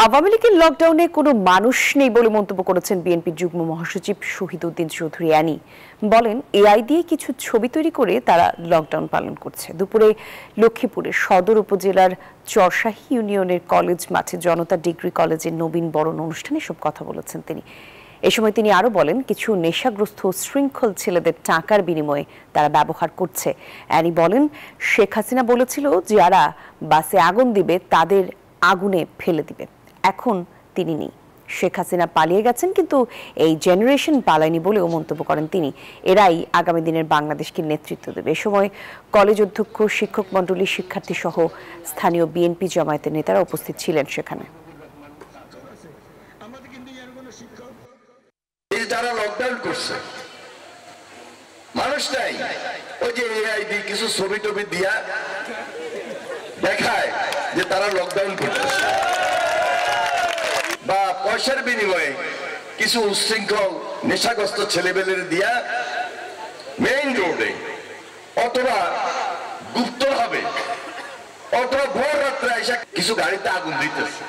আওয়ামী লীগের লকডাউনে কোনো মানুষ নেই বলে মন্তব্য করেছেন বিএনপির যুগ্ম মহাসচিব শহীদ উদ্দিন চৌধুরী অ্যানি। বলেন, এআই দিয়ে কিছু ছবি তৈরি করে তারা লকডাউন পালন করছে। দুপুরে লক্ষ্মীপুরের সদর উপজেলার চরশাহী ইউনিয়নের কলেজ মাঠে জনতা ডিগ্রি কলেজের নবীন বরণ অনুষ্ঠানে সব কথা বলেছেন তিনি। এ সময় তিনি আরো বলেন, কিছু নেশাগ্রস্ত শৃঙ্খল ছেলেদের টাকার বিনিময়ে তারা ব্যবহার করছে। অ্যানি বলেন, শেখ হাসিনা বলেছিল যারা বাসে আগুন দিবে তাদের আগুনে ফেলে দিবে। এখন তিনি নেই, শেখ হাসিনা পালিয়ে গেছেন, কিন্তু এই জেনারেশন পালায়নি বলেও মন্তব্য করেন তিনি। এরাই আগামী দিনের বাংলাদেশকে নেতৃত্ব দেবে। এ সময় কলেজ অধ্যক্ষ, শিক্ষক মণ্ডলী, শিক্ষার্থী সহ স্থানীয় বিএনপি জামায়াতের নেতারা উপস্থিত ছিলেন সেখানে। যারা লকডাউন করছে মানুষ নাই, ওই যে এআই দিয়ে কিছু ছবি টবি দিয়া দেখায় যে তারা লকডাউন করতেছে, বা পয়সার বিনিময়ে কিছু উচ্ছৃঙ্খল নেশাগ্রস্ত ছেলেবেলের দিয়া মেইন রোডে অথবা গুপ্ত হবে অথবা ভোর রাত্রে এসে কিছু গাড়িতে আগুন দিতেছে।